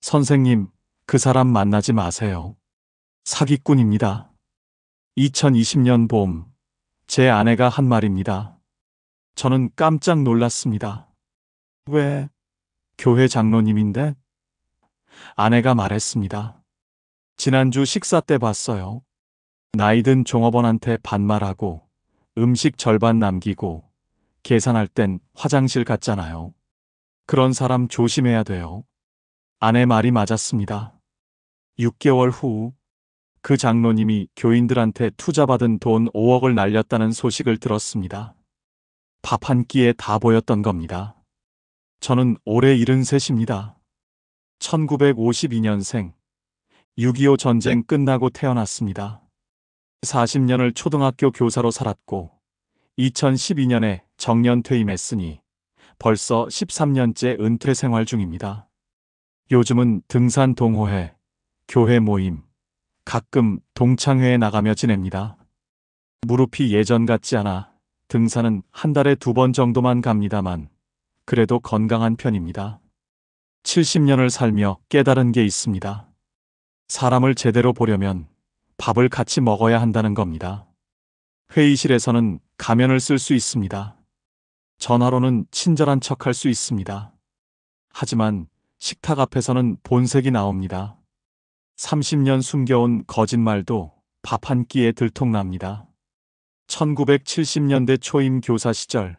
선생님, 그 사람 만나지 마세요. 사기꾼입니다. 2020년 봄, 제 아내가 한 말입니다. 저는 깜짝 놀랐습니다. 왜? 교회 장로님인데? 아내가 말했습니다. 지난주 식사 때 봤어요. 나이든 종업원한테 반말하고 음식 절반 남기고 계산할 땐 화장실 갔잖아요. 그런 사람 조심해야 돼요. 아내 말이 맞았습니다. 6개월 후, 그 장로님이 교인들한테 투자받은 돈 5억을 날렸다는 소식을 들었습니다. 밥 한 끼에 다 보였던 겁니다. 저는 올해 73입니다. 1952년생, 6.25 전쟁 끝나고 태어났습니다. 40년을 초등학교 교사로 살았고 2012년에 정년 퇴임했으니 벌써 13년째 은퇴 생활 중입니다. 요즘은 등산 동호회, 교회 모임, 가끔 동창회에 나가며 지냅니다. 무릎이 예전 같지 않아 등산은 한 달에 2번 정도만 갑니다만 그래도 건강한 편입니다. 70년을 살며 깨달은 게 있습니다. 사람을 제대로 보려면 밥을 같이 먹어야 한다는 겁니다. 회의실에서는 가면을 쓸 수 있습니다. 전화로는 친절한 척할 수 있습니다. 하지만 식탁 앞에서는 본색이 나옵니다. 30년 숨겨온 거짓말도 밥 한 끼에 들통납니다. 1970년대 초임 교사 시절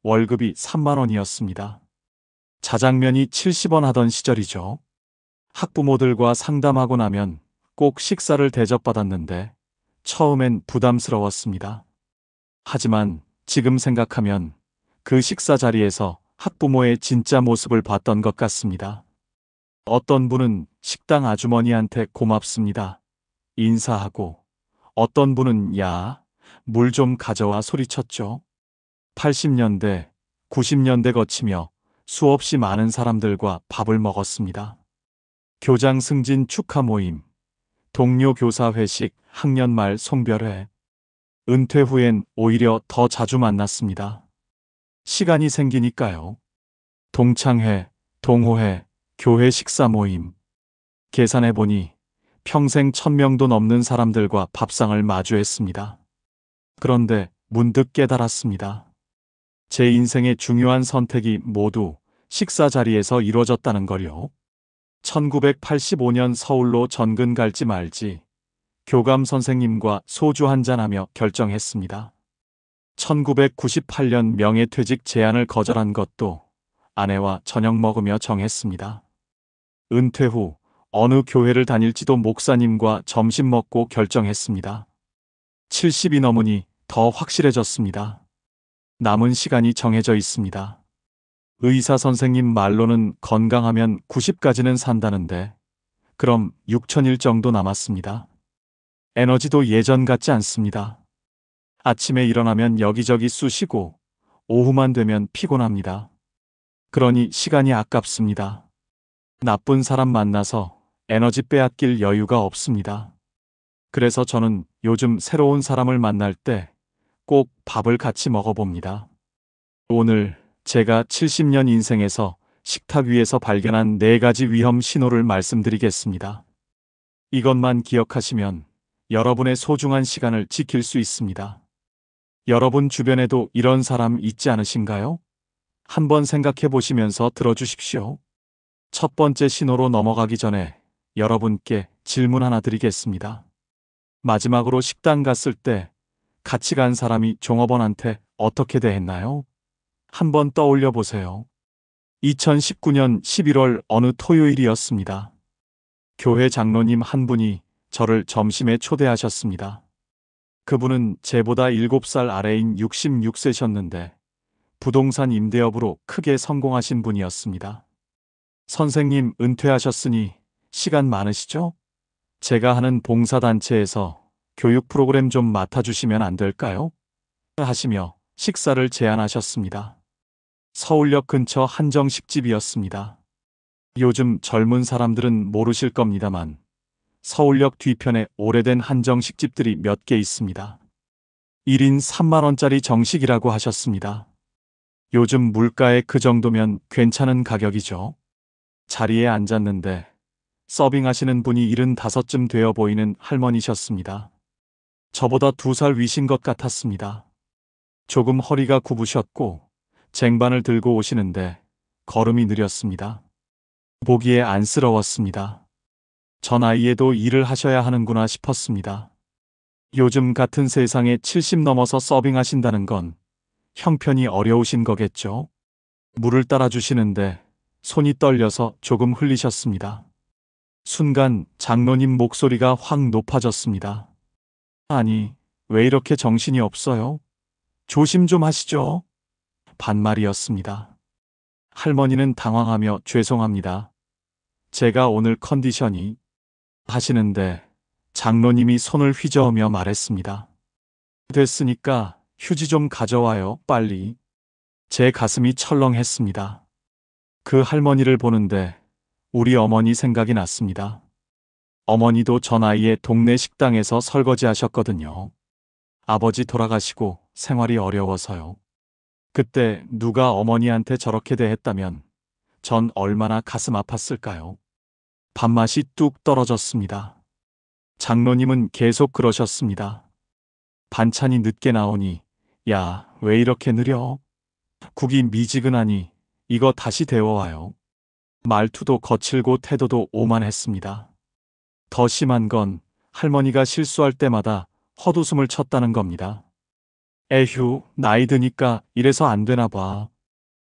월급이 3만 원이었습니다. 자장면이 70원 하던 시절이죠. 학부모들과 상담하고 나면 꼭 식사를 대접받았는데 처음엔 부담스러웠습니다. 하지만 지금 생각하면 그 식사 자리에서 학부모의 진짜 모습을 봤던 것 같습니다. 어떤 분은 식당 아주머니한테 고맙습니다. 인사하고 어떤 분은 야, 물 좀 가져와 소리쳤죠. 80년대, 90년대 거치며 수없이 많은 사람들과 밥을 먹었습니다. 교장 승진 축하 모임, 동료 교사 회식, 학년 말 송별회. 은퇴 후엔 오히려 더 자주 만났습니다. 시간이 생기니까요. 동창회, 동호회, 교회 식사 모임. 계산해보니 평생 1000명도 넘는 사람들과 밥상을 마주했습니다. 그런데 문득 깨달았습니다. 제 인생의 중요한 선택이 모두 식사 자리에서 이루어졌다는 걸요. 1985년 서울로 전근 갈지 말지 교감 선생님과 소주 한잔하며 결정했습니다. 1998년 명예퇴직 제안을 거절한 것도 아내와 저녁 먹으며 정했습니다. 은퇴 후 어느 교회를 다닐지도 목사님과 점심 먹고 결정했습니다. 70이 넘으니 더 확실해졌습니다. 남은 시간이 정해져 있습니다. 의사 선생님 말로는 건강하면 90까지는 산다는데 그럼 6000일 정도 남았습니다. 에너지도 예전 같지 않습니다. 아침에 일어나면 여기저기 쑤시고 오후만 되면 피곤합니다. 그러니 시간이 아깝습니다. 나쁜 사람 만나서 에너지 빼앗길 여유가 없습니다. 그래서 저는 요즘 새로운 사람을 만날 때 꼭 밥을 같이 먹어봅니다. 오늘 제가 70년 인생에서 식탁 위에서 발견한 4가지 위험 신호를 말씀드리겠습니다. 이것만 기억하시면 여러분의 소중한 시간을 지킬 수 있습니다. 여러분 주변에도 이런 사람 있지 않으신가요? 한번 생각해 보시면서 들어주십시오. 첫 번째 신호로 넘어가기 전에 여러분께 질문 하나 드리겠습니다. 마지막으로 식당 갔을 때 같이 간 사람이 종업원한테 어떻게 대했나요? 한번 떠올려 보세요. 2019년 11월 어느 토요일이었습니다. 교회 장로님 한 분이 저를 점심에 초대하셨습니다. 그분은 제보다 7살 아래인 66세셨는데 부동산 임대업으로 크게 성공하신 분이었습니다. 선생님 은퇴하셨으니 시간 많으시죠? 제가 하는 봉사단체에서 교육 프로그램 좀 맡아주시면 안 될까요? 하시며 식사를 제안하셨습니다. 서울역 근처 한정식집이었습니다. 요즘 젊은 사람들은 모르실 겁니다만 서울역 뒤편에 오래된 한정식집들이 몇 개 있습니다. 1인 3만 원짜리 정식이라고 하셨습니다. 요즘 물가에 그 정도면 괜찮은 가격이죠. 자리에 앉았는데 서빙하시는 분이 75쯤 되어 보이는 할머니셨습니다. 저보다 2살 위신 것 같았습니다. 조금 허리가 굽으셨고 쟁반을 들고 오시는데 걸음이 느렸습니다. 보기에 안쓰러웠습니다. 저 나이에도 일을 하셔야 하는구나 싶었습니다. 요즘 같은 세상에 70 넘어서 서빙하신다는 건 형편이 어려우신 거겠죠? 물을 따라주시는데 손이 떨려서 조금 흘리셨습니다. 순간 장로님 목소리가 확 높아졌습니다. 아니, 왜 이렇게 정신이 없어요? 조심 좀 하시죠. 반말이었습니다. 할머니는 당황하며 죄송합니다. 제가 오늘 컨디션이 하시는데 장로님이 손을 휘저으며 말했습니다. 됐으니까 휴지 좀 가져와요, 빨리. 제 가슴이 철렁했습니다. 그 할머니를 보는데 우리 어머니 생각이 났습니다. 어머니도 저 나이에 동네 식당에서 설거지 하셨거든요. 아버지 돌아가시고 생활이 어려워서요. 그때 누가 어머니한테 저렇게 대했다면 전 얼마나 가슴 아팠을까요? 밥맛이 뚝 떨어졌습니다. 장로님은 계속 그러셨습니다. 반찬이 늦게 나오니 야, 왜 이렇게 느려? 국이 미지근하니 이거 다시 데워와요. 말투도 거칠고 태도도 오만했습니다. 더 심한 건 할머니가 실수할 때마다 헛웃음을 쳤다는 겁니다. 에휴, 나이 드니까 이래서 안 되나 봐.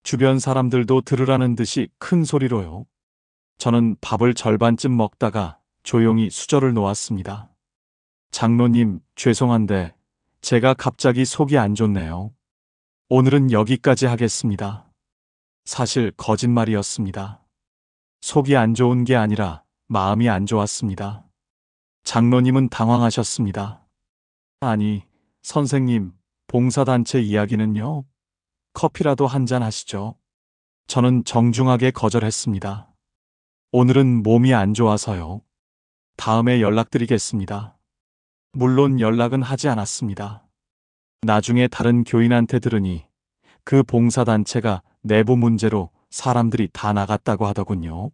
주변 사람들도 들으라는 듯이 큰 소리로요. 저는 밥을 절반쯤 먹다가 조용히 수저를 놓았습니다. 장로님, 죄송한데 제가 갑자기 속이 안 좋네요. 오늘은 여기까지 하겠습니다. 사실 거짓말이었습니다. 속이 안 좋은 게 아니라 마음이 안 좋았습니다. 장로님은 당황하셨습니다. 아니, 선생님, 봉사단체 이야기는요? 커피라도 한잔 하시죠. 저는 정중하게 거절했습니다. 오늘은 몸이 안 좋아서요. 다음에 연락드리겠습니다. 물론 연락은 하지 않았습니다. 나중에 다른 교인한테 들으니 그 봉사단체가 내부 문제로 사람들이 다 나갔다고 하더군요.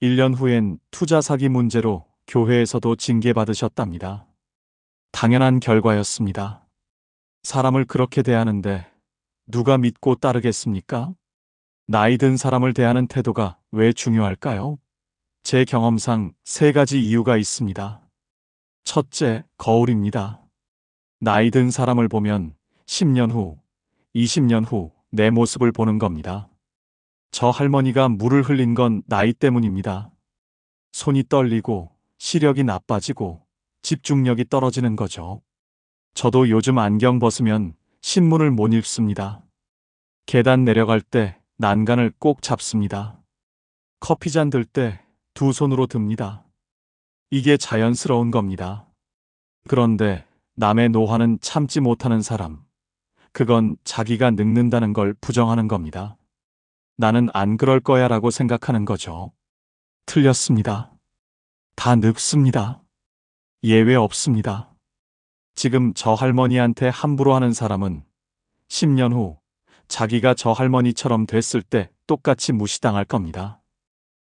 1년 후엔 투자 사기 문제로 교회에서도 징계받으셨답니다. 당연한 결과였습니다. 사람을 그렇게 대하는데 누가 믿고 따르겠습니까? 나이 든 사람을 대하는 태도가 왜 중요할까요? 제 경험상 3가지 이유가 있습니다. 첫째, 거울입니다. 나이 든 사람을 보면 10년 후, 20년 후 내 모습을 보는 겁니다. 저 할머니가 물을 흘린 건 나이 때문입니다. 손이 떨리고 시력이 나빠지고 집중력이 떨어지는 거죠. 저도 요즘 안경 벗으면 신문을 못 읽습니다. 계단 내려갈 때 난간을 꼭 잡습니다. 커피잔 들 때 2손으로 듭니다. 이게 자연스러운 겁니다. 그런데 남의 노화는 참지 못하는 사람, 그건 자기가 늙는다는 걸 부정하는 겁니다. 나는 안 그럴 거야 라고 생각하는 거죠. 틀렸습니다. 다 늙습니다. 예외 없습니다. 지금 저 할머니한테 함부로 하는 사람은 10년 후 자기가 저 할머니처럼 됐을 때 똑같이 무시당할 겁니다.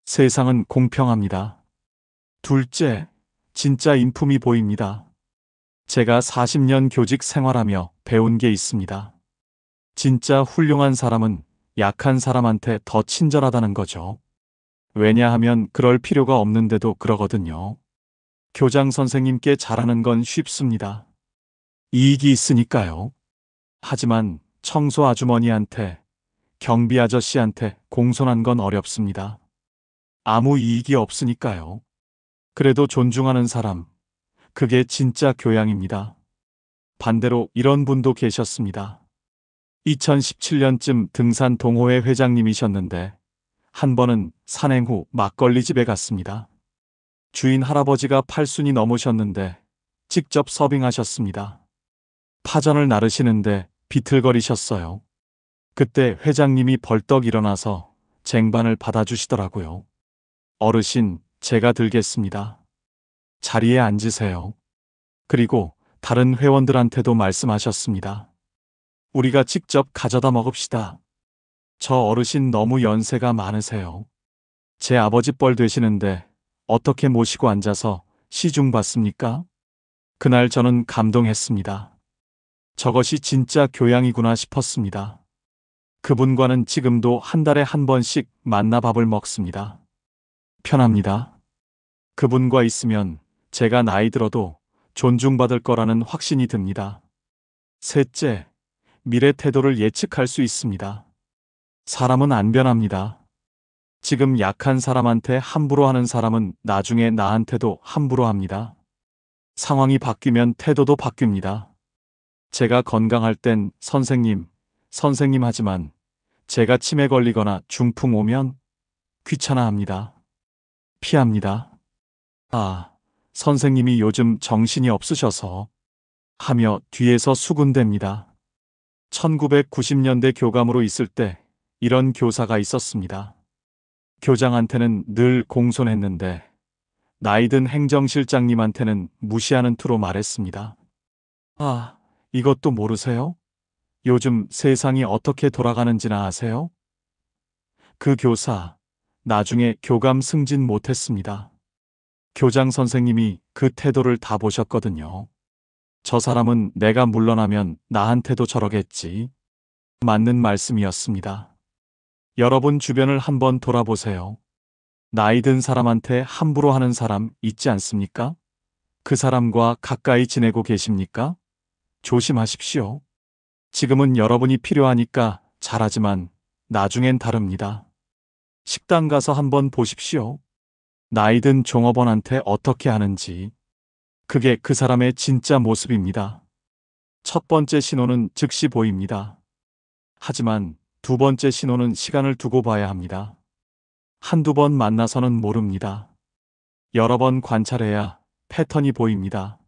세상은 공평합니다. 둘째, 진짜 인품이 보입니다. 제가 40년 교직 생활하며 배운 게 있습니다. 진짜 훌륭한 사람은 약한 사람한테 더 친절하다는 거죠. 왜냐하면 그럴 필요가 없는데도 그러거든요. 교장 선생님께 잘하는 건 쉽습니다. 이익이 있으니까요. 하지만 청소 아주머니한테, 경비 아저씨한테 공손한 건 어렵습니다. 아무 이익이 없으니까요. 그래도 존중하는 사람, 그게 진짜 교양입니다. 반대로 이런 분도 계셨습니다. 2017년쯤 등산 동호회 회장님이셨는데 한 번은 산행 후 막걸리 집에 갔습니다. 주인 할아버지가 80이 넘으셨는데 직접 서빙하셨습니다. 파전을 나르시는데 비틀거리셨어요. 그때 회장님이 벌떡 일어나서 쟁반을 받아주시더라고요. 어르신, 제가 들겠습니다. 자리에 앉으세요. 그리고 다른 회원들한테도 말씀하셨습니다. 우리가 직접 가져다 먹읍시다. 저 어르신 너무 연세가 많으세요. 제 아버지 뻘 되시는데 어떻게 모시고 앉아서 시중 봤습니까? 그날 저는 감동했습니다. 저것이 진짜 교양이구나 싶었습니다. 그분과는 지금도 한 달에 한 번씩 만나 밥을 먹습니다. 편합니다. 그분과 있으면 제가 나이 들어도 존중받을 거라는 확신이 듭니다. 셋째, 미래 태도를 예측할 수 있습니다. 사람은 안 변합니다. 지금 약한 사람한테 함부로 하는 사람은 나중에 나한테도 함부로 합니다. 상황이 바뀌면 태도도 바뀝니다. 제가 건강할 땐 선생님 하지만 제가 치매 걸리거나 중풍 오면 귀찮아합니다. 피합니다. 아, 선생님이 요즘 정신이 없으셔서 하며 뒤에서 수군댑니다. 1990년대 교감으로 있을 때 이런 교사가 있었습니다. 교장한테는 늘 공손했는데 나이든 행정실장님한테는 무시하는 투로 말했습니다. 아, 이것도 모르세요? 요즘 세상이 어떻게 돌아가는지나 아세요? 그 교사, 나중에 교감 승진 못했습니다. 교장 선생님이 그 태도를 다 보셨거든요. 저 사람은 내가 물러나면 나한테도 저러겠지. 맞는 말씀이었습니다. 여러분 주변을 한번 돌아보세요. 나이 든 사람한테 함부로 하는 사람 있지 않습니까? 그 사람과 가까이 지내고 계십니까? 조심하십시오. 지금은 여러분이 필요하니까 잘하지만 나중엔 다릅니다. 식당 가서 한번 보십시오. 나이 든 종업원한테 어떻게 하는지. 그게 그 사람의 진짜 모습입니다. 첫 번째 신호는 즉시 보입니다. 하지만 두 번째 신호는 시간을 두고 봐야 합니다. 한두 번 만나서는 모릅니다. 여러 번 관찰해야 패턴이 보입니다.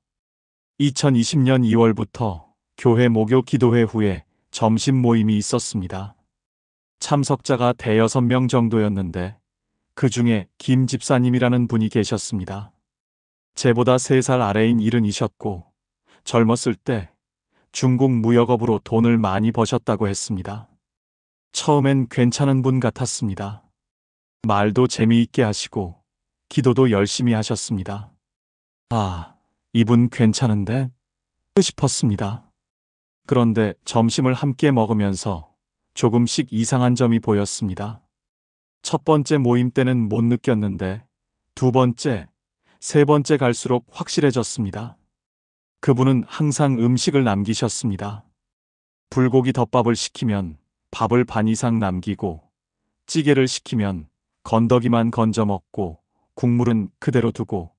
2020년 2월부터 교회 목요 기도회 후에 점심 모임이 있었습니다. 참석자가 대여섯 명 정도였는데 그 중에 김 집사님이라는 분이 계셨습니다. 제보다 3살 아래인 일흔이셨고 젊었을 때 중국 무역업으로 돈을 많이 버셨다고 했습니다. 처음엔 괜찮은 분 같았습니다. 말도 재미있게 하시고 기도도 열심히 하셨습니다. 아, 이분 괜찮은데? 싶었습니다. 그런데 점심을 함께 먹으면서 조금씩 이상한 점이 보였습니다. 첫 번째 모임 때는 못 느꼈는데 두 번째, 세 번째 갈수록 확실해졌습니다. 그분은 항상 음식을 남기셨습니다. 불고기 덮밥을 시키면 밥을 반 이상 남기고 찌개를 시키면 건더기만 건져 먹고 국물은 그대로 두고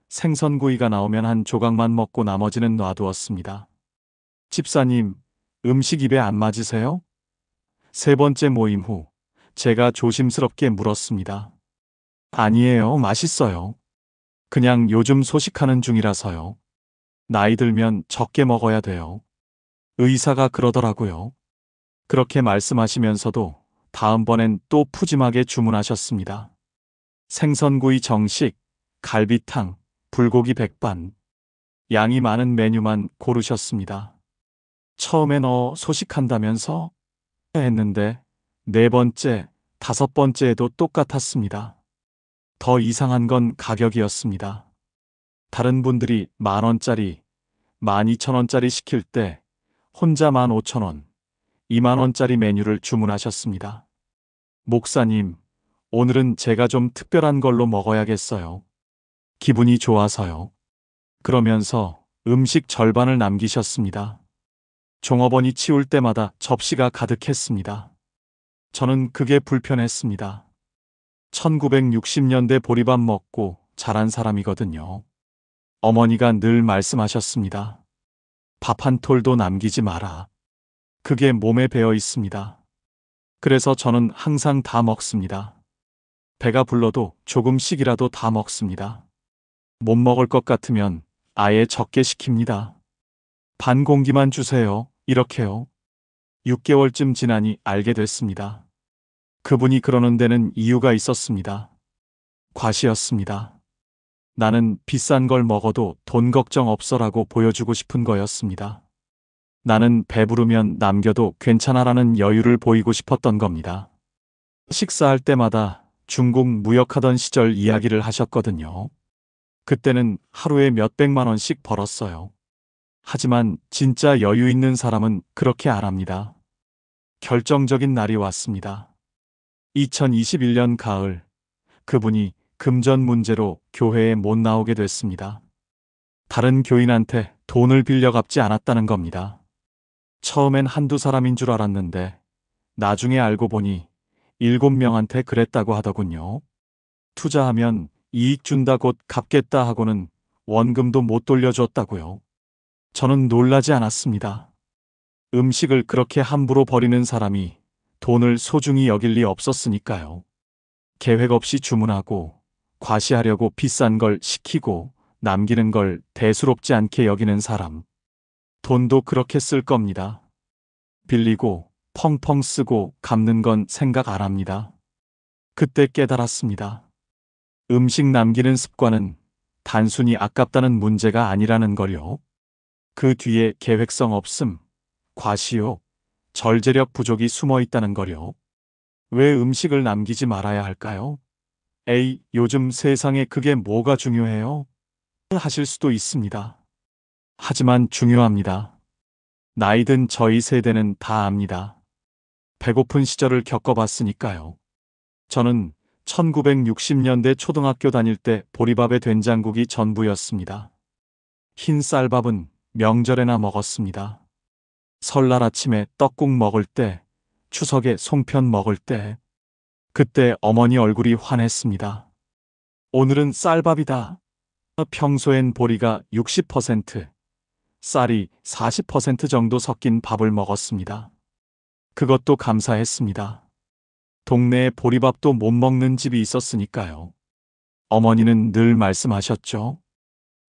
생선구이가 나오면 한 조각만 먹고 나머지는 놔두었습니다. 집사님, 음식 입에 안 맞으세요? 세 번째 모임 후 제가 조심스럽게 물었습니다. 아니에요, 맛있어요. 그냥 요즘 소식하는 중이라서요. 나이 들면 적게 먹어야 돼요. 의사가 그러더라고요. 그렇게 말씀하시면서도 다음번엔 또 푸짐하게 주문하셨습니다. 생선구이 정식, 갈비탕, 불고기 백반. 양이 많은 메뉴만 고르셨습니다. 처음엔 소식한다면서? 했는데 네 번째, 다섯 번째에도 똑같았습니다. 더 이상한 건 가격이었습니다. 다른 분들이 10,000원짜리, 12,000원짜리 시킬 때 혼자 15,000원, 20,000원짜리 메뉴를 주문하셨습니다. 목사님, 오늘은 제가 좀 특별한 걸로 먹어야겠어요. 기분이 좋아서요. 그러면서 음식 절반을 남기셨습니다. 종업원이 치울 때마다 접시가 가득했습니다. 저는 그게 불편했습니다. 1960년대 보리밥 먹고 자란 사람이거든요. 어머니가 늘 말씀하셨습니다. 밥 한 톨도 남기지 마라. 그게 몸에 배어 있습니다. 그래서 저는 항상 다 먹습니다. 배가 불러도 조금씩이라도 다 먹습니다. 못 먹을 것 같으면 아예 적게 시킵니다. 반 공기만 주세요. 이렇게요. 6개월쯤 지나니 알게 됐습니다. 그분이 그러는 데는 이유가 있었습니다. 과시였습니다. 나는 비싼 걸 먹어도 돈 걱정 없어라고 보여주고 싶은 거였습니다. 나는 배부르면 남겨도 괜찮아라는 여유를 보이고 싶었던 겁니다. 식사할 때마다 중국 무역하던 시절 이야기를 하셨거든요. 그때는 하루에 몇백만 원씩 벌었어요. 하지만 진짜 여유 있는 사람은 그렇게 안 합니다. 결정적인 날이 왔습니다. 2021년 가을, 그분이 금전 문제로 교회에 못 나오게 됐습니다. 다른 교인한테 돈을 빌려 갚지 않았다는 겁니다. 처음엔 한두 사람인 줄 알았는데 나중에 알고 보니 7명한테 그랬다고 하더군요. 투자하면 이익 준다 곧 갚겠다 하고는 원금도 못 돌려줬다고요. 저는 놀라지 않았습니다. 음식을 그렇게 함부로 버리는 사람이 돈을 소중히 여길 리 없었으니까요. 계획 없이 주문하고 과시하려고 비싼 걸 시키고 남기는 걸 대수롭지 않게 여기는 사람. 돈도 그렇게 쓸 겁니다. 빌리고 펑펑 쓰고 갚는 건 생각 안 합니다. 그때 깨달았습니다. 음식 남기는 습관은 단순히 아깝다는 문제가 아니라는 걸요. 그 뒤에 계획성 없음, 과시욕, 절제력 부족이 숨어 있다는 걸요. 왜 음식을 남기지 말아야 할까요? 에이, 요즘 세상에 그게 뭐가 중요해요? 하실 수도 있습니다. 하지만 중요합니다. 나이든 저희 세대는 다 압니다. 배고픈 시절을 겪어봤으니까요. 저는 1960년대 초등학교 다닐 때 보리밥에 된장국이 전부였습니다. 흰 쌀밥은 명절에나 먹었습니다. 설날 아침에 떡국 먹을 때, 추석에 송편 먹을 때, 그때 어머니 얼굴이 환했습니다. 오늘은 쌀밥이다. 평소엔 보리가 60%, 쌀이 40% 정도 섞인 밥을 먹었습니다. 그것도 감사했습니다. 동네에 보리밥도 못 먹는 집이 있었으니까요. 어머니는 늘 말씀하셨죠.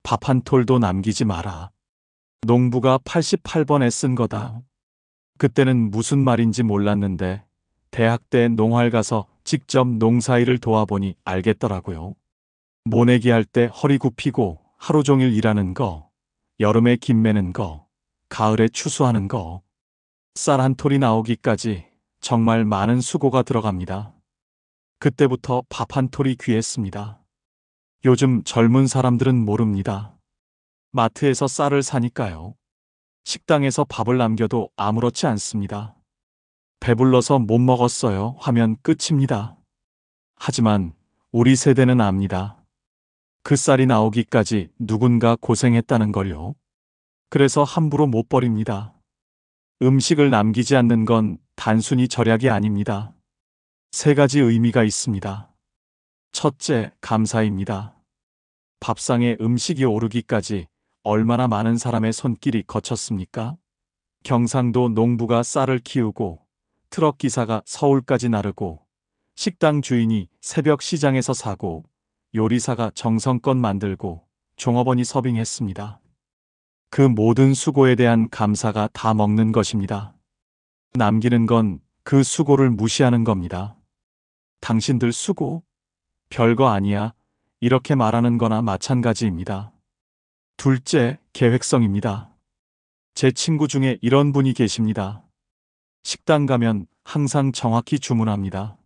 밥 한 톨도 남기지 마라. 농부가 88번에 쓴 거다. 그때는 무슨 말인지 몰랐는데 대학 때 농활 가서 직접 농사일을 도와보니 알겠더라고요. 모내기 할 때 허리 굽히고 하루 종일 일하는 거, 여름에 김 매는 거, 가을에 추수하는 거, 쌀 한 톨이 나오기까지 정말 많은 수고가 들어갑니다. 그때부터 밥 한 톨이 귀했습니다. 요즘 젊은 사람들은 모릅니다. 마트에서 쌀을 사니까요. 식당에서 밥을 남겨도 아무렇지 않습니다. 배불러서 못 먹었어요 하면 끝입니다. 하지만 우리 세대는 압니다. 그 쌀이 나오기까지 누군가 고생했다는 걸요. 그래서 함부로 못 버립니다. 음식을 남기지 않는 건 단순히 절약이 아닙니다. 3가지 의미가 있습니다. 첫째, 감사입니다. 밥상에 음식이 오르기까지 얼마나 많은 사람의 손길이 거쳤습니까? 경상도 농부가 쌀을 키우고 트럭 기사가 서울까지 나르고 식당 주인이 새벽 시장에서 사고 요리사가 정성껏 만들고 종업원이 서빙했습니다. 그 모든 수고에 대한 감사가 다 먹는 것입니다. 남기는 건 그 수고를 무시하는 겁니다. 당신들 수고? 별거 아니야. 이렇게 말하는 거나 마찬가지입니다. 둘째, 계획성입니다. 제 친구 중에 이런 분이 계십니다. 식당 가면 항상 정확히 주문합니다.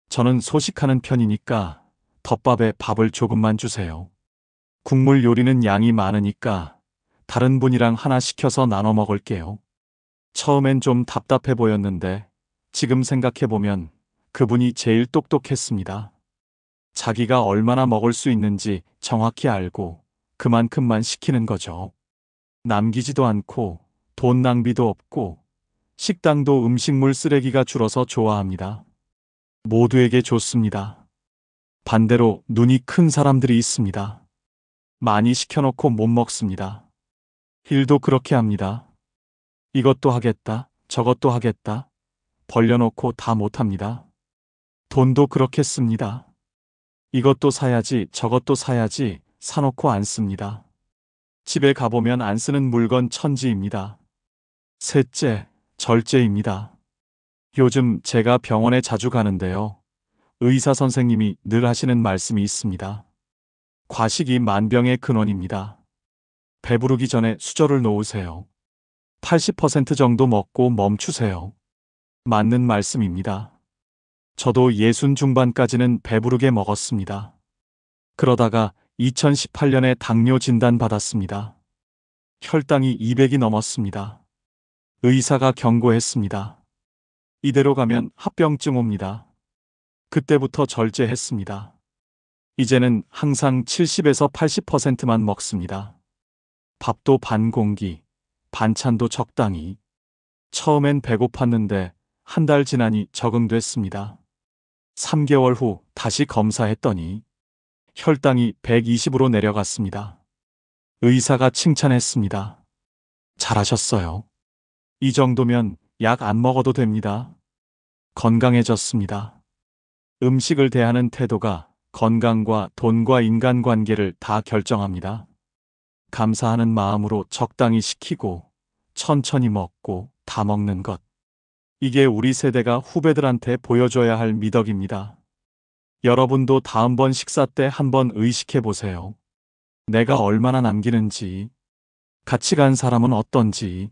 저는 소식하는 편이니까 덮밥에 밥을 조금만 주세요. 국물 요리는 양이 많으니까 다른 분이랑 하나 시켜서 나눠 먹을게요. 처음엔 좀 답답해 보였는데 지금 생각해보면 그분이 제일 똑똑했습니다. 자기가 얼마나 먹을 수 있는지 정확히 알고 그만큼만 시키는 거죠. 남기지도 않고 돈 낭비도 없고 식당도 음식물 쓰레기가 줄어서 좋아합니다. 모두에게 좋습니다. 반대로 눈이 큰 사람들이 있습니다. 많이 시켜놓고 못 먹습니다. 일도 그렇게 합니다. 이것도 하겠다, 저것도 하겠다. 벌려놓고 다 못합니다. 돈도 그렇게 씁니다. 이것도 사야지, 저것도 사야지 사놓고 안 씁니다. 집에 가보면 안 쓰는 물건 천지입니다. 셋째, 절제입니다. 요즘 제가 병원에 자주 가는데요. 의사 선생님이 늘 하시는 말씀이 있습니다. 과식이 만병의 근원입니다. 배부르기 전에 수저를 놓으세요. 80% 정도 먹고 멈추세요. 맞는 말씀입니다. 저도 60 중반까지는 배부르게 먹었습니다. 그러다가 2018년에 당뇨 진단 받았습니다. 혈당이 200이 넘었습니다. 의사가 경고했습니다. 이대로 가면 합병증 옵니다. 그때부터 절제했습니다. 이제는 항상 70에서 80%만 먹습니다. 밥도 반 공기, 반찬도 적당히. 처음엔 배고팠는데 한 달 지나니 적응됐습니다. 3개월 후 다시 검사했더니 혈당이 120으로 내려갔습니다. 의사가 칭찬했습니다. 잘하셨어요. 이 정도면 약 안 먹어도 됩니다. 건강해졌습니다. 음식을 대하는 태도가 건강과 돈과 인간관계를 다 결정합니다. 감사하는 마음으로 적당히 시키고 천천히 먹고 다 먹는 것. 이게 우리 세대가 후배들한테 보여줘야 할 미덕입니다. 여러분도 다음번 식사 때 한번 의식해 보세요. 내가 얼마나 남기는지, 같이 간 사람은 어떤지.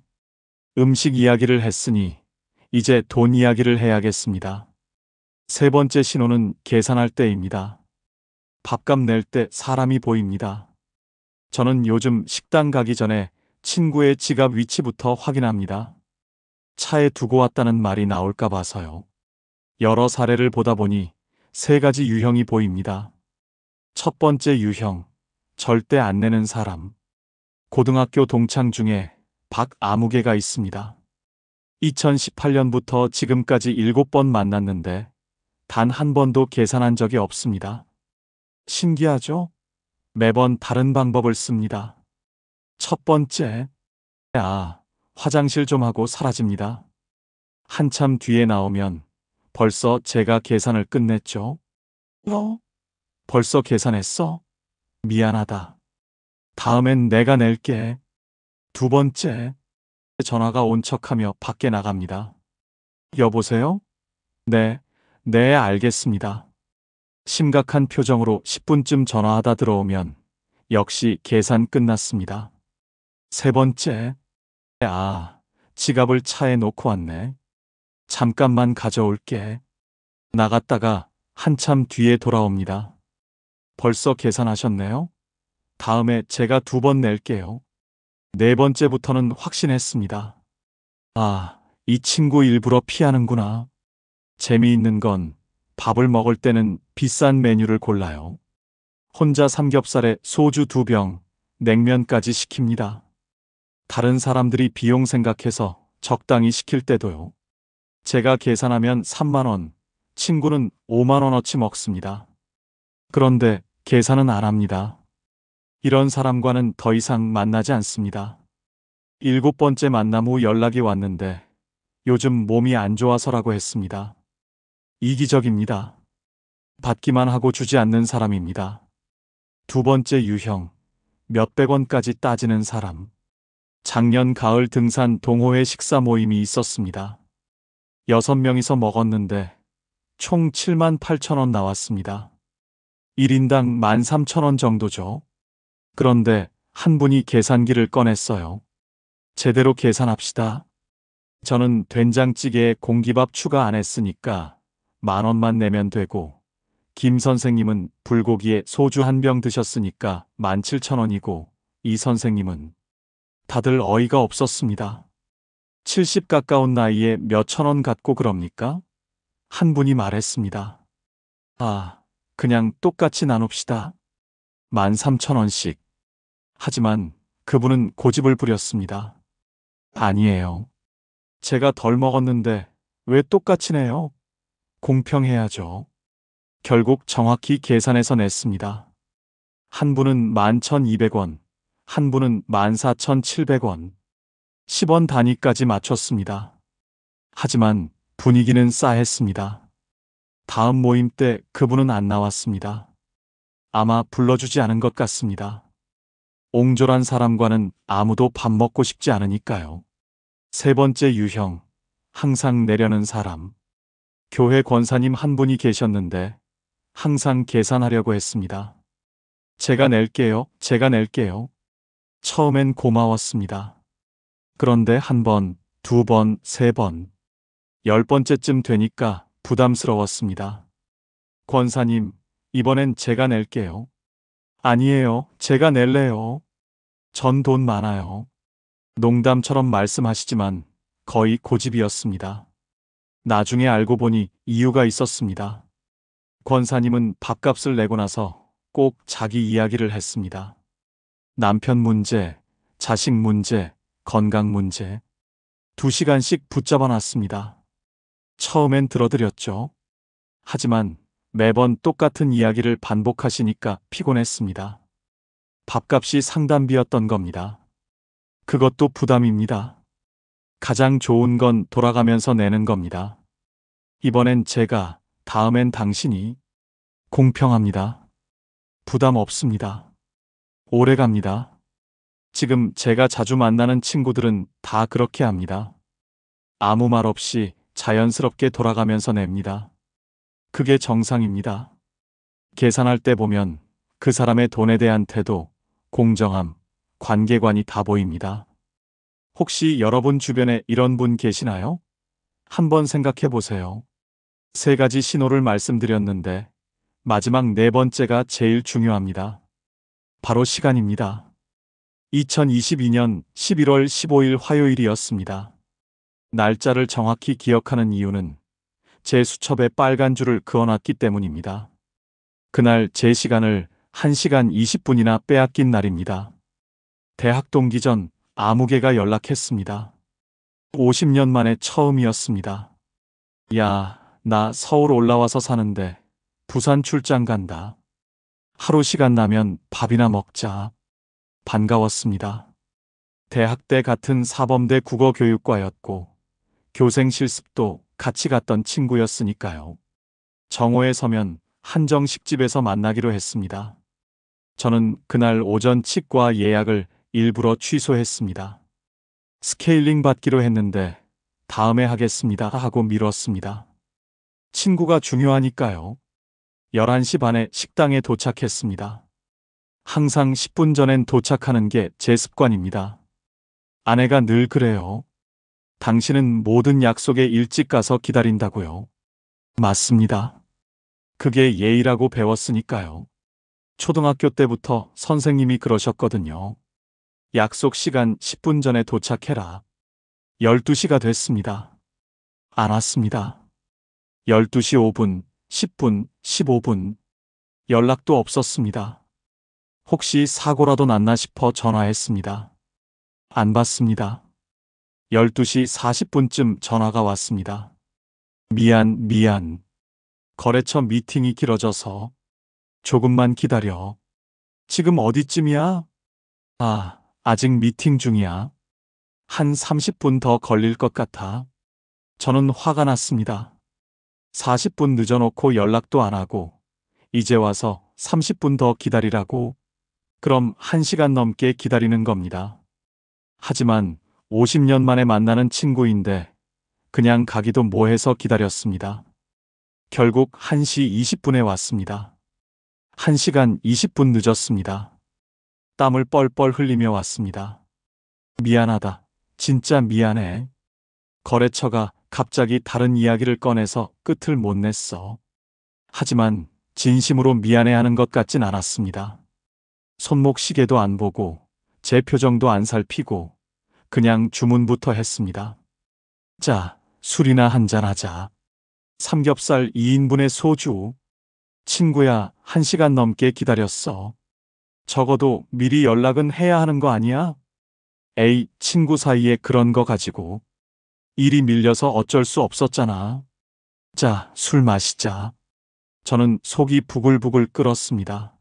음식 이야기를 했으니 이제 돈 이야기를 해야겠습니다. 세 번째 신호는 계산할 때입니다. 밥값 낼 때 사람이 보입니다. 저는 요즘 식당 가기 전에 친구의 지갑 위치부터 확인합니다. 차에 두고 왔다는 말이 나올까 봐서요. 여러 사례를 보다 보니 3가지 유형이 보입니다. 첫 번째 유형, 절대 안 내는 사람. 고등학교 동창 중에 박아무개가 있습니다. 2018년부터 지금까지 7번 만났는데 단 한 번도 계산한 적이 없습니다. 신기하죠? 매번 다른 방법을 씁니다. 첫 번째, 화장실 좀 하고 사라집니다. 한참 뒤에 나오면 벌써 제가 계산을 끝냈죠. 벌써 계산했어? 미안하다. 다음엔 내가 낼게. 두 번째, 전화가 온 척하며 밖에 나갑니다. 여보세요? 네, 알겠습니다. 심각한 표정으로 10분쯤 전화하다 들어오면 역시 계산 끝났습니다. 세 번째, 지갑을 차에 놓고 왔네. 잠깐만 가져올게. 나갔다가 한참 뒤에 돌아옵니다. 벌써 계산하셨네요? 다음에 제가 2번 낼게요. 네 번째부터는 확신했습니다. 이 친구 일부러 피하는구나. 재미있는 건 밥을 먹을 때는 비싼 메뉴를 골라요. 혼자 삼겹살에 소주 2병, 냉면까지 시킵니다. 다른 사람들이 비용 생각해서 적당히 시킬 때도요. 제가 계산하면 3만 원, 친구는 5만 원어치 먹습니다. 그런데 계산은 안 합니다. 이런 사람과는 더 이상 만나지 않습니다. 7번째 만남 후 연락이 왔는데 요즘 몸이 안 좋아서라고 했습니다. 이기적입니다. 받기만 하고 주지 않는 사람입니다. 두 번째 유형, 몇백 원까지 따지는 사람. 작년 가을 등산 동호회 식사 모임이 있었습니다. 6명이서 먹었는데 총 7만 8천 원 나왔습니다. 1인당 13,000원 정도죠. 그런데 한 분이 계산기를 꺼냈어요. 제대로 계산합시다. 저는 된장찌개에 공기밥 추가 안 했으니까 10,000원만 내면 되고, 김 선생님은 불고기에 소주 한 병 드셨으니까 17,000원이고, 이 선생님은 다들 어이가 없었습니다. 70 가까운 나이에 몇천 원 갖고 그럽니까? 한 분이 말했습니다. 그냥 똑같이 나눕시다. 13,000원씩. 하지만 그분은 고집을 부렸습니다. 아니에요. 제가 덜 먹었는데 왜 똑같이 내요? 공평해야죠. 결국 정확히 계산해서 냈습니다. 한 분은 11,200원, 한 분은 14,700원. 10원 단위까지 맞췄습니다. 하지만 분위기는 싸했습니다. 다음 모임 때 그분은 안 나왔습니다. 아마 불러주지 않은 것 같습니다. 옹졸한 사람과는 아무도 밥 먹고 싶지 않으니까요. 세 번째 유형, 항상 내려는 사람. 교회 권사님 한 분이 계셨는데 항상 계산하려고 했습니다. 제가 낼게요. 처음엔 고마웠습니다. 그런데 한 번, 2번, 3번, 10번째쯤 되니까 부담스러웠습니다. 권사님, 이번엔 제가 낼게요. 아니에요, 제가 낼래요. 전 돈 많아요. 농담처럼 말씀하시지만 거의 고집이었습니다. 나중에 알고 보니 이유가 있었습니다. 권사님은 밥값을 내고 나서 꼭 자기 이야기를 했습니다. 남편 문제, 자식 문제, 건강 문제. 2시간씩 붙잡아 놨습니다. 처음엔 들어드렸죠. 하지만 매번 똑같은 이야기를 반복하시니까 피곤했습니다. 밥값이 상담비였던 겁니다. 그것도 부담입니다. 가장 좋은 건 돌아가면서 내는 겁니다. 이번엔 제가, 다음엔 당신이. 공평합니다. 부담 없습니다. 오래 갑니다. 지금 제가 자주 만나는 친구들은 다 그렇게 합니다. 아무 말 없이 자연스럽게 돌아가면서 냅니다. 그게 정상입니다. 계산할 때 보면 그 사람의 돈에 대한 태도, 공정함, 관계관이 다 보입니다. 혹시 여러분 주변에 이런 분 계시나요? 한번 생각해 보세요. 3가지 신호를 말씀드렸는데 마지막 4번째가 제일 중요합니다. 바로 시간입니다. 2022년 11월 15일 화요일이었습니다. 날짜를 정확히 기억하는 이유는 제 수첩에 빨간 줄을 그어놨기 때문입니다. 그날 제 시간을 1시간 20분이나 빼앗긴 날입니다. 대학 동기 전 아무개가 연락했습니다. 50년 만에 처음이었습니다. 야, 나 서울 올라와서 사는데 부산 출장 간다. 하루 시간 나면 밥이나 먹자. 반가웠습니다. 대학 때 같은 사범대 국어교육과였고 교생 실습도 같이 갔던 친구였으니까요. 정오에 서면 한정식집에서 만나기로 했습니다. 저는 그날 오전 치과 예약을 일부러 취소했습니다. 스케일링 받기로 했는데 다음에 하겠습니다 하고 미뤘습니다. 친구가 중요하니까요. 11시 반에 식당에 도착했습니다. 항상 10분 전엔 도착하는 게 제 습관입니다. 아내가 늘 그래요. 당신은 모든 약속에 일찍 가서 기다린다고요. 맞습니다. 그게 예의라고 배웠으니까요. 초등학교 때부터 선생님이 그러셨거든요. 약속 시간 10분 전에 도착해라. 12시가 됐습니다. 안 왔습니다. 12시 5분, 10분, 15분. 연락도 없었습니다. 혹시 사고라도 났나 싶어 전화했습니다. 안 받습니다. 12시 40분쯤 전화가 왔습니다. 미안. 거래처 미팅이 길어져서 조금만 기다려. 지금 어디쯤이야? 아직 미팅 중이야. 한 30분 더 걸릴 것 같아. 저는 화가 났습니다. 40분 늦어놓고 연락도 안 하고 이제 와서 30분 더 기다리라고? 그럼 1시간 넘게 기다리는 겁니다. 하지만 50년 만에 만나는 친구인데 그냥 가기도 뭐해서 기다렸습니다. 결국 1시 20분에 왔습니다. 1시간 20분 늦었습니다. 땀을 뻘뻘 흘리며 왔습니다. 미안하다. 진짜 미안해. 거래처가 갑자기 다른 이야기를 꺼내서 끝을 못 냈어. 하지만 진심으로 미안해하는 것 같진 않았습니다. 손목 시계도 안 보고 제 표정도 안 살피고 그냥 주문부터 했습니다. 자, 술이나 한잔 하자. 삼겹살 2인분에 소주. 친구야, 1시간 넘게 기다렸어. 적어도 미리 연락은 해야 하는 거 아니야? 에이, 친구 사이에 그런 거 가지고. 일이 밀려서 어쩔 수 없었잖아. 자, 술 마시자. 저는 속이 부글부글 끓었습니다.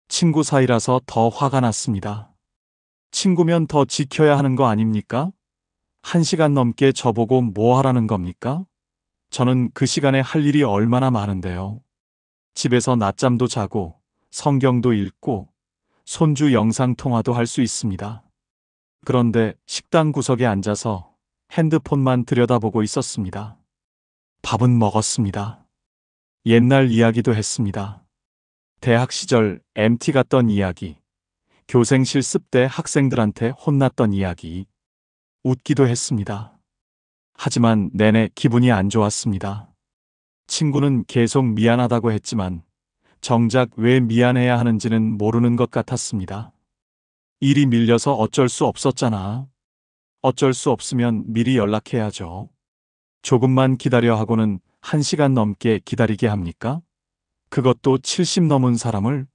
친구 사이라서 더 화가 났습니다. 친구면 더 지켜야 하는 거 아닙니까? 1시간 넘게 저보고 뭐 하라는 겁니까? 저는 그 시간에 할 일이 얼마나 많은데요. 집에서 낮잠도 자고 성경도 읽고 손주 영상통화도 할 수 있습니다. 그런데 식당 구석에 앉아서 핸드폰만 들여다보고 있었습니다. 밥은 먹었습니다. 옛날 이야기도 했습니다. 대학 시절 MT 갔던 이야기, 교생 실습 때 학생들한테 혼났던 이야기, 웃기도 했습니다. 하지만 내내 기분이 안 좋았습니다. 친구는 계속 미안하다고 했지만 정작 왜 미안해야 하는지는 모르는 것 같았습니다. 일이 밀려서 어쩔 수 없었잖아. 어쩔 수 없으면 미리 연락해야죠. 조금만 기다려 하고는 1시간 넘게 기다리게 합니까? 그것도 70 넘은 사람을.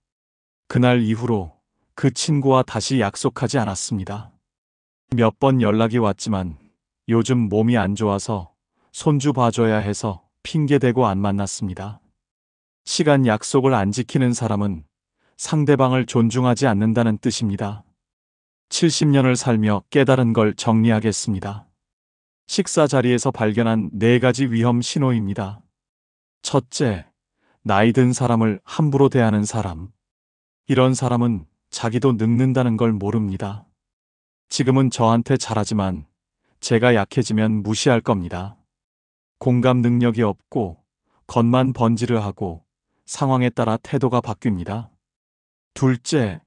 그날 이후로 그 친구와 다시 약속하지 않았습니다. 몇 번 연락이 왔지만 요즘 몸이 안 좋아서 손주 봐줘야 해서 핑계대고 안 만났습니다. 시간 약속을 안 지키는 사람은 상대방을 존중하지 않는다는 뜻입니다. 70년을 살며 깨달은 걸 정리하겠습니다. 식사 자리에서 발견한 4가지 위험 신호입니다. 첫째, 나이 든 사람을 함부로 대하는 사람. 이런 사람은 자기도 늙는다는 걸 모릅니다. 지금은 저한테 잘하지만 제가 약해지면 무시할 겁니다. 공감 능력이 없고 겉만 번지르하고 상황에 따라 태도가 바뀝니다. 둘째,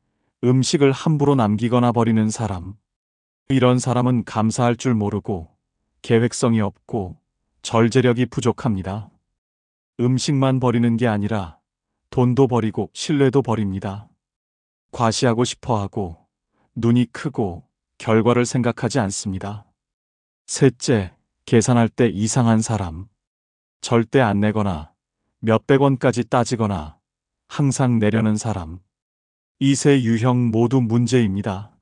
음식을 함부로 남기거나 버리는 사람. 이런 사람은 감사할 줄 모르고 계획성이 없고 절제력이 부족합니다. 음식만 버리는 게 아니라 돈도 버리고 신뢰도 버립니다. 과시하고 싶어 하고 눈이 크고 결과를 생각하지 않습니다. 셋째, 계산할 때 이상한 사람. 절대 안 내거나 몇백 원까지 따지거나 항상 내려는 사람. 이 세 유형 모두 문제입니다.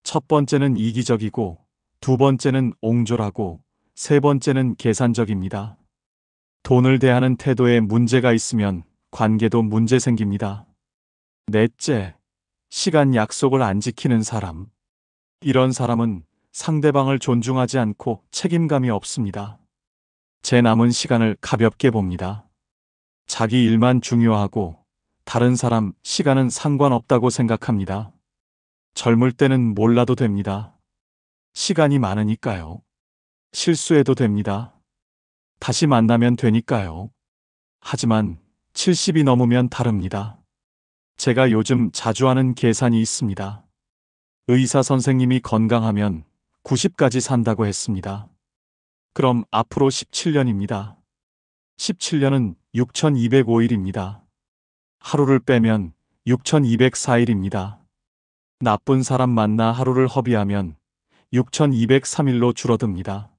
첫 번째는 이기적이고, 두 번째는 옹졸하고, 세 번째는 계산적입니다. 돈을 대하는 태도에 문제가 있으면 관계도 문제 생깁니다. 넷째, 시간 약속을 안 지키는 사람. 이런 사람은 상대방을 존중하지 않고 책임감이 없습니다. 제 남은 시간을 가볍게 봅니다. 자기 일만 중요하고 다른 사람 시간은 상관없다고 생각합니다. 젊을 때는 몰라도 됩니다. 시간이 많으니까요. 실수해도 됩니다. 다시 만나면 되니까요. 하지만 70이 넘으면 다릅니다. 제가 요즘 자주 하는 계산이 있습니다. 의사 선생님이 건강하면 90까지 산다고 했습니다. 그럼 앞으로 17년입니다. 17년은 6205일입니다. 하루를 빼면 6204일입니다. 나쁜 사람 만나 하루를 허비하면 6203일로 줄어듭니다.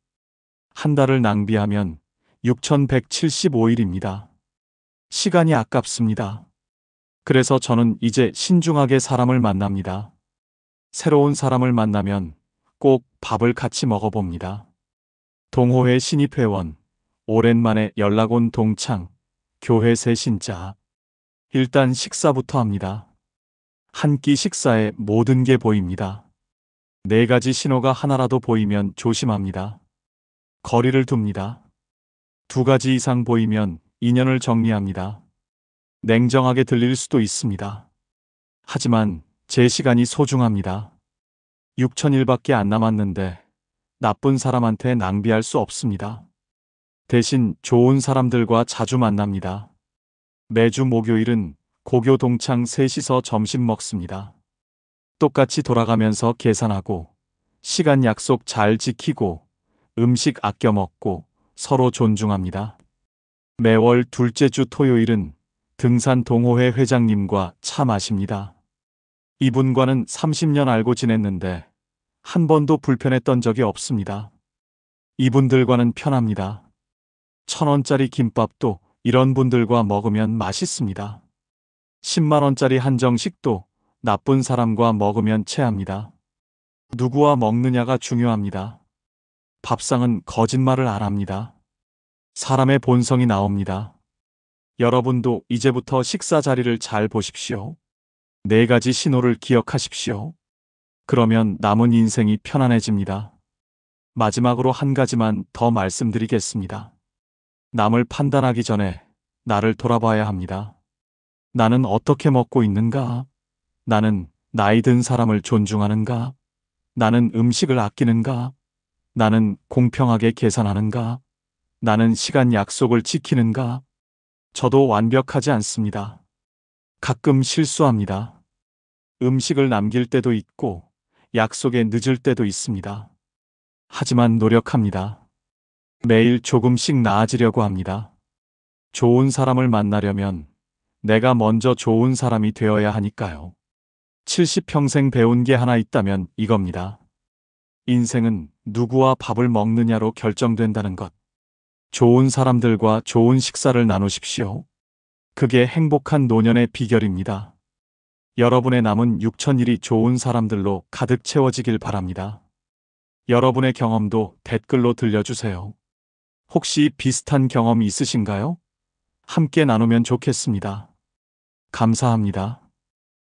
한 달을 낭비하면 6175일입니다. 시간이 아깝습니다. 그래서 저는 이제 신중하게 사람을 만납니다. 새로운 사람을 만나면 꼭 밥을 같이 먹어봅니다. 동호회 신입회원, 오랜만에 연락 온 동창, 교회 새신자. 일단 식사부터 합니다. 한 끼 식사에 모든 게 보입니다. 4가지 신호가 하나라도 보이면 조심합니다. 거리를 둡니다. 2가지 이상 보이면 인연을 정리합니다. 냉정하게 들릴 수도 있습니다. 하지만 제 시간이 소중합니다. 6000일밖에 안 남았는데 나쁜 사람한테 낭비할 수 없습니다. 대신 좋은 사람들과 자주 만납니다. 매주 목요일은 고교 동창 셋이서 점심 먹습니다. 똑같이 돌아가면서 계산하고 시간 약속 잘 지키고 음식 아껴 먹고 서로 존중합니다. 매월 둘째 주 토요일은 등산 동호회 회장님과 차 마십니다. 이분과는 30년 알고 지냈는데 한 번도 불편했던 적이 없습니다. 이분들과는 편합니다. 1000원짜리 김밥도 이런 분들과 먹으면 맛있습니다. 10만원짜리 한정식도 나쁜 사람과 먹으면 체합니다. 누구와 먹느냐가 중요합니다. 밥상은 거짓말을 안 합니다. 사람의 본성이 나옵니다. 여러분도 이제부터 식사 자리를 잘 보십시오. 4가지 신호를 기억하십시오. 그러면 남은 인생이 편안해집니다. 마지막으로 한 가지만 더 말씀드리겠습니다. 남을 판단하기 전에 나를 돌아봐야 합니다. 나는 어떻게 먹고 있는가? 나는 나이 든 사람을 존중하는가? 나는 음식을 아끼는가? 나는 공평하게 계산하는가? 나는 시간 약속을 지키는가? 저도 완벽하지 않습니다. 가끔 실수합니다. 음식을 남길 때도 있고 약속에 늦을 때도 있습니다. 하지만 노력합니다. 매일 조금씩 나아지려고 합니다. 좋은 사람을 만나려면 내가 먼저 좋은 사람이 되어야 하니까요. 70평생 배운 게 하나 있다면 이겁니다. 인생은 누구와 밥을 먹느냐로 결정된다는 것. 좋은 사람들과 좋은 식사를 나누십시오. 그게 행복한 노년의 비결입니다. 여러분의 남은 6000일이 좋은 사람들로 가득 채워지길 바랍니다. 여러분의 경험도 댓글로 들려주세요. 혹시 비슷한 경험 있으신가요? 함께 나누면 좋겠습니다. 감사합니다.